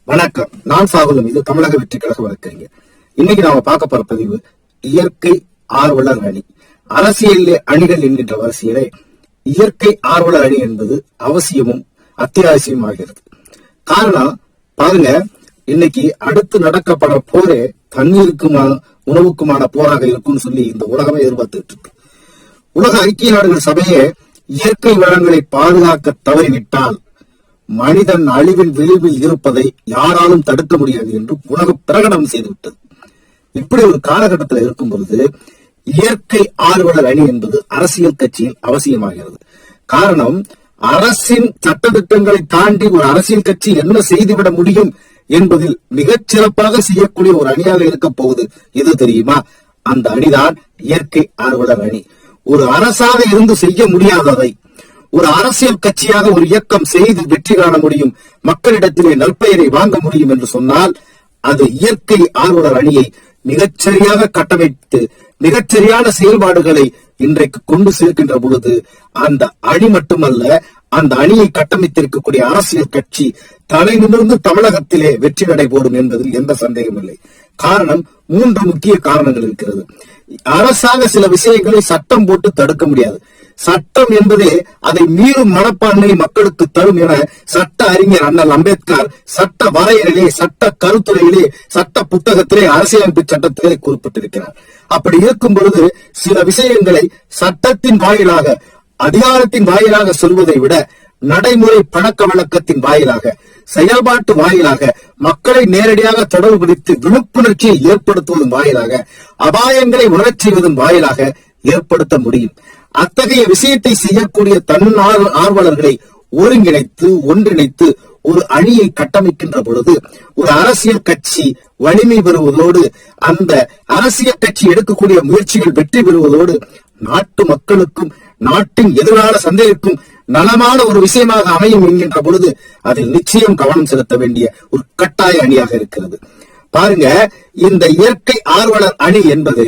வணக்கம். நான் சாகுலம். இது தமிழக வெற்றி கழக வழக்கறிஞர். இன்னைக்கு நாம பார்க்க போற பதிவு இயற்கை ஆர்வலர் அணி. அரசியல் அணிகள் என்கின்ற வரிசையிலே இயற்கை ஆர்வலர் அணி என்பது அவசியமும் அத்தியாவசியமாகிறது. காரணம் பாருங்க, இன்னைக்கு அடுத்து நடக்கப்பட போரே தண்ணீருக்குமான உணவுக்குமான போராக இருக்கும்னு சொல்லி இந்த உலகமே எதிர்பார்த்துட்டு இருக்கு. உலக ஐக்கிய நாடுகள் சபையே இயற்கை வளங்களை பாதுகாக்க தவறிவிட்டால் மனிதன் அழிவின் விளிம்பில் இருப்பதை யாராலும் தடுக்க முடியாது என்று உலக பிரகடனம் செய்துவிட்டது. இப்படி ஒரு காலகட்டத்தில் இருக்கும் பொழுது இயற்கை ஆர்வலர் அணி என்பது அரசியல் கட்சியில் அவசியமாகிறது. காரணம், அரசின் சட்டத்திட்டங்களை தாண்டி ஒரு அரசியல் கட்சி என்ன செய்துவிட முடியும் என்பதில் மிகச் சிறப்பாக செய்யக்கூடிய ஒரு அணியாக இருக்க போகுது எது தெரியுமா? அந்த அணிதான் இயற்கை ஆர்வலர் அணி. ஒரு அரசாக இருந்து செய்ய முடியாததை ஒரு அரசியல் கட்சியாக ஒரு இயக்கம் செய்து வெற்றி காண முடியும், மக்களிடத்திலே நற்பெயரை வாங்க முடியும் என்று சொன்னால் அது இயற்கை ஆர்வலர் அணியை மிகச்சரியாக கட்டமைத்து மிகச்சரியான செயல்பாடுகளை இன்றைக்கு கொண்டு சேர்க்கின்ற பொழுது அந்த அணி மட்டுமல்ல, அந்த அணியை கட்டமைத்திருக்கக்கூடிய அரசியல் கட்சி தலை நிமிர்ந்து தமிழகத்திலே வெற்றி நடை போடும் என்பதில் எந்த சந்தேகம் இல்லை. காரணம், 3 முக்கிய காரணங்கள் இருக்கிறது. அரசாங்க சில விஷயங்களை சட்டம் போட்டு தடுக்க முடியாது. சட்டம் என்பதே அதை மீறும் மனப்பான்மை மக்களுக்கு தரும் என சட்ட அறிஞர் அண்ணல் அம்பேத்கர் சட்ட வரையறையிலே, சட்ட கருத்துறையிலே, சட்ட புத்தகத்திலே, அரசியலமைப்பு சட்டத்திலே குறிப்பிட்டிருக்கிறார். அப்படி இருக்கும் பொழுது சில விஷயங்களை சட்டத்தின் வாயிலாக, அதிகாரத்தின் வாயிலாக சொல்வதை விட நடைமுறை பழக்க வழக்கத்தின் வாயிலாக, செயல்பாட்டு வாயிலாக, மக்களை நேரடியாக தொடர்புபடுத்தி விழிப்புணர்ச்சியை ஏற்படுத்துவதன் வாயிலாக, அபாயங்களை உணரச் செய்வதன் வாயிலாக ஏற்படுத்த முடியும். அத்தகைய விஷயத்தை செய்யக்கூடிய ஆர்வலர்களை ஒருங்கிணைத்து ஒன்றிணைத்து ஒரு அணியை கட்டமைக்கின்ற பொழுது ஒரு அரசியல் கட்சி வலிமை பெறுவதோடு, அந்த அரசியல் கட்சி எடுக்கக்கூடிய முயற்சிகள் வெற்றி பெறுவதோடு நாட்டு மக்களுக்கும் நாட்டின் எதிர்கால சந்தைக்கும் நலமான ஒரு விஷயமாக அமையும் என்கின்ற பொழுது அதில் நிச்சயம் கவனம் செலுத்த வேண்டிய ஒரு கட்டாய அணியாக இருக்கிறது. பாருங்க, இந்த இயற்கை ஆர்வலர் அணி என்பது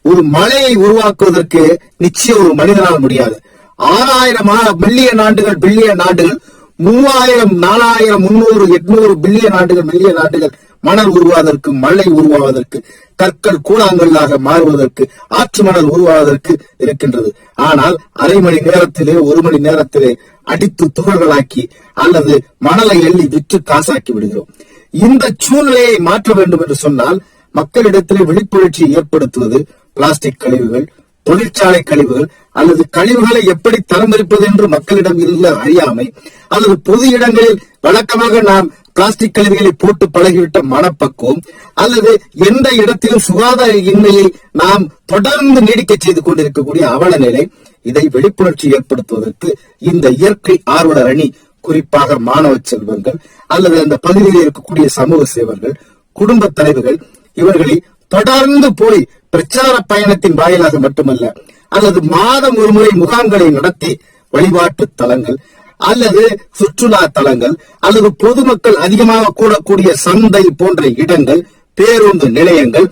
ஒரு மலையை உருவாக்குவதற்கு நிச்சயம் ஒரு மனிதனால் முடியாது. 6000 பில்லியன் ஆண்டுகள் 3000, 4000, 300, 800 பில்லியன் ஆண்டுகள் மில்லியன் ஆண்டுகள் மணல் உருவாவதற்கு, மழை உருவாவதற்கு, கற்கள் கூழாங்கல்லாக மாறுவதற்கு, ஆற்று மணல் உருவாவதற்கு இருக்கின்றது. ஆனால் அரை மணி நேரத்திலே 1 மணி நேரத்திலே அடித்து துகள்களாக்கி அல்லது மணலை எள்ளி விற்று காசாக்கி விடுகிறோம். இந்த சூழ்நிலையை மாற்ற வேண்டும் என்று சொன்னால் மக்களிடத்திலே விழிப்புணர்ச்சியை ஏற்படுத்துவது, பிளாஸ்டிக் கழிவுகள், தொழிற்சாலை கழிவுகள் அல்லது கழிவுகளை எப்படி தரமிருப்பது என்று மக்களிடம் உள்ள அறியாமை, அல்லது பொது இடங்களில் வழக்கமாக நாம் பிளாஸ்டிக் கழிவுகளை போட்டு பழகிவிட்ட மனப்பக்குவம், அல்லது எந்த இடத்திலும் சுகாதார இன்மையை நாம் தொடர்ந்து நீடிக்க செய்து கொண்டிருக்கக்கூடிய அவல நிலை, இதை விழிப்புணர்ச்சி ஏற்படுத்துவதற்கு இந்த இயற்கை ஆர்வலர் அணி, குறிப்பாக மாணவ செல்வங்கள் அல்லது அந்த பகுதியில் இருக்கக்கூடிய சமூக சேவர்கள், குடும்ப தலைவர்கள், இவர்களை தொடர்ந்து போய் பிரச்சார பயணத்தின் வாயிலாக மட்டுமல்ல, அல்லது மாதம் ஒரு முறை முகாம்களை நடத்தி வழிபாட்டு தலங்கள் அல்லது சுற்றுலா தலங்கள் அல்லது பொதுமக்கள் அதிகமாக கூடக்கூடிய சந்தை போன்ற இடங்கள், பேருந்து நிலையங்கள்,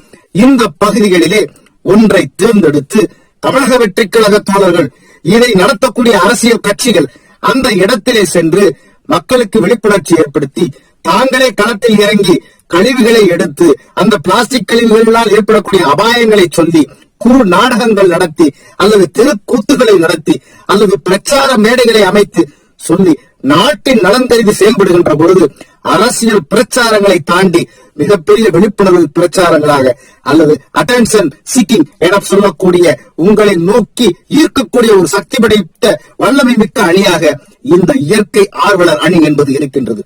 இந்த பகுதிகளிலே ஒன்றை தேர்ந்தெடுத்து தமிழக வெற்றி கழக தோழர்கள், இதை நடத்தக்கூடிய அரசியல் கட்சிகள் அந்த இடத்திலே சென்று மக்களுக்கு விழிப்புணர்ச்சி ஏற்படுத்தி தாங்களே களத்தில் இறங்கி கழிவுகளை எடுத்து அந்த பிளாஸ்டிக் கழிவுகளால் ஏற்படக்கூடிய அபாயங்களை சொல்லி குறு நாடகங்கள் நடத்தி அல்லது தெருக்கூத்துகளை நடத்தி அல்லது பிரச்சார மேடைகளை அமைத்து சொல்லி நாட்டின் நலன் கருதி செயல்படுகின்ற பொழுது அரசியல் பிரச்சாரங்களை தாண்டி மிகப்பெரிய விழிப்புணர்வு பிரச்சாரங்களாக அல்லது அட்டென்ஷன் சீக்கிங் என சொல்லக்கூடிய உங்களை நோக்கி ஈர்க்கக்கூடிய ஒரு சக்தி படைத்த வல்லமை மிக்க அணியாக இந்த இயற்கை ஆர்வலர் அணி என்பது இருக்கின்றது.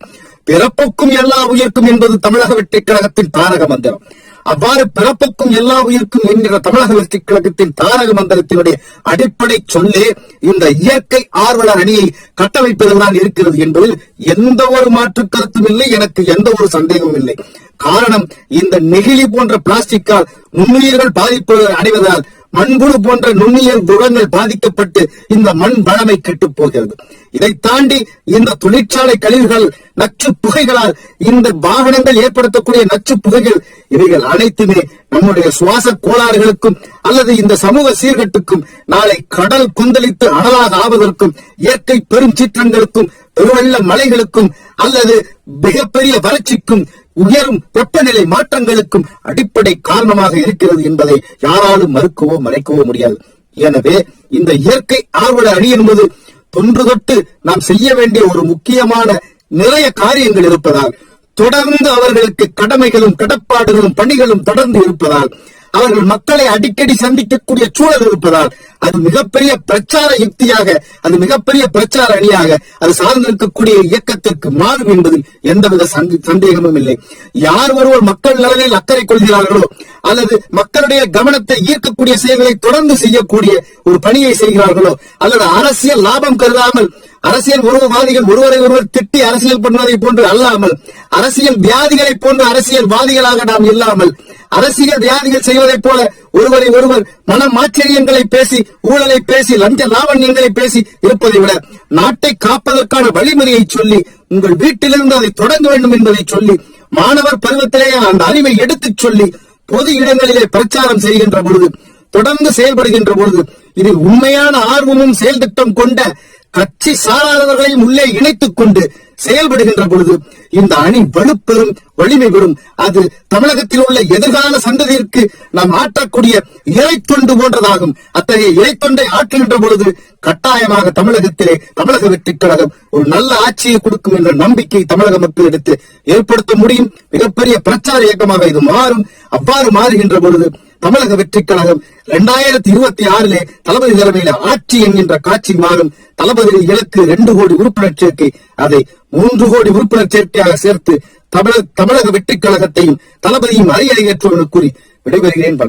பிறப்புக்கும் எல்லா உயிர்க்கும் என்பது தமிழக வெற்றி கழகத்தின் தாரக மந்திரம். அவ்வாறு பிறப்புக்கும் எல்லா உயிர்க்கும் என்கிற தமிழக வெற்றி கழகத்தின் தாரக மந்திரத்தினுடைய அடிப்படை சொல்லே இந்த இயற்கை ஆர்வலர் அணியை கட்டமைப்பதுதான் இருக்கிறது என்பதில் எந்த ஒரு மாற்று கருத்தும் இல்லை, எனக்கு எந்த ஒரு சந்தேகமும் இல்லை. காரணம், இந்த நெகிழி போன்ற பிளாஸ்டிக்கால் நுண்ணுயிர்கள் பாதிப்பு அடைவதால் மண்புழு போன்ற நுண்ணியல் குணங்கள் பாதிக்கப்பட்டு இந்த மண் வளமை கெட்டு போகிறது. இதை தாண்டி இந்த தொழிற்சாலை கழிவுகள், நச்சு புகைகளால், இந்த வாகனங்கள் ஏற்படுத்தக்கூடிய நச்சு புகைகள், இவைகள் அனைத்துமே நம்முடைய சுவாச கோளாறுகளுக்கும் அல்லது இந்த சமூக சீர்கட்டுக்கும், நாளை கடல் கொந்தளித்து அனலாக ஆவதற்கும், இயற்கை பெரும் சீற்றங்களுக்கும், பெருவெள்ள மலைகளுக்கும் அல்லது மிகப்பெரிய வறட்சிக்கும், உயரும் வெப்பநிலை மாற்றங்களுக்கும் அடிப்படை காரணமாக இருக்கிறது என்பதை யாராலும் மறுக்கவோ மறைக்கவோ முடியாது. எனவே இந்த இயற்கை ஆர்வலர் அணி என்பது தொன்று தொட்டு நாம் செய்ய வேண்டிய ஒரு முக்கியமான நிறைய காரியங்கள் இருப்பதால், தொடர்ந்து அவர்களுக்கு கடமைகளும் கடப்பாடுகளும் பணிகளும் தொடர்ந்து இருப்பதால், அவர்கள் மக்களை அடிக்கடி சந்திக்கக்கூடிய சூழல் இருப்பதால், அது மிகப்பெரிய பிரச்சார யுக்தியாக, அது மிகப்பெரிய பிரச்சார அணியாக அது சார்ந்திருக்கக்கூடிய இயக்கத்திற்கு மாறும் என்பதில் எந்தவித சந்தேகமும் இல்லை. யார் ஒருவர் மக்கள் நலனில் அக்கறை கொள்கிறார்களோ அல்லது மக்களுடைய கவனத்தை ஈர்க்கக்கூடிய செயல்களை தொடர்ந்து செய்யக்கூடிய ஒரு பணியை செய்கிறார்களோ, அல்லது அரசியல் லாபம் கருதாமல் அரசியல் உறவுவாதிகள் ஒருவரை ஒருவர் திட்டி அரசியல் பண்ணுவதை போன்று அல்லாமல், அரசியல் வியாதிகளை போன்று அரசியல்வாதிகளாக நாம் இல்லாமல், அரசியல் வியாதிகள் செய்வதைப் போல ஒருவரை ஒருவர் மனமாச்சரியங்களை பேசி, ஊழலை பேசி, லஞ்ச லாவண்யங்களை பேசி இருப்பதை விட, நாட்டை காப்பதற்கான வழிமுறையை சொல்லி, உங்கள் வீட்டிலிருந்து அதை தொடங்க வேண்டும் என்பதை சொல்லி, மாணவர் பருவத்திலேயே அந்த அறிவை எடுத்துச் சொல்லி, பொது இடங்களிலே பிரச்சாரம் செய்கின்ற பொழுது, தொடர்ந்து செயல்படுகின்ற பொழுது, இதில் உண்மையான ஆர்வமும் செயல் திட்டம் கொண்ட கட்சி சாராதவர்களையும் உள்ளே இணைத்துக் கொண்டு செயல்படுகின்ற பொழுது இந்த அணி வலுப்பெறும், வலிமை பெறும். அது தமிழகத்தில் உள்ள எதிர்கால சந்ததியிற்கு நாம் ஆற்றக்கூடிய இறைத்தொண்டு போன்றதாகும். அத்தகைய இறைத்தொண்டை ஆற்றுகின்ற பொழுது கட்டாயமாக தமிழகத்திலே தமிழக வெற்றிக் கழகம் ஒரு நல்ல ஆட்சியை கொடுக்கும் என்ற நம்பிக்கை தமிழக மக்களிடத்து ஏற்படுத்த முடியும். மிகப்பெரிய பிரச்சார இயக்கமாக இது மாறும். அவ்வாறு மாறுகின்ற பொழுது தமிழக வெற்றிக் கழகம் 2026 தளபதி தலைமையில ஆட்சி என்கின்ற காட்சி மாறும். தளபதி இலக்கு 2 கோடி உறுப்பினர் சேர்க்கை, அதை 3 கோடி உறுப்பினர் சேர்க்கையாக சேர்த்து தமிழக வெற்றிக் கழகத்தையும் தளபதியும் அரியணையேற்றுவதற்கு கூறி விடைபெறுகிறேன்.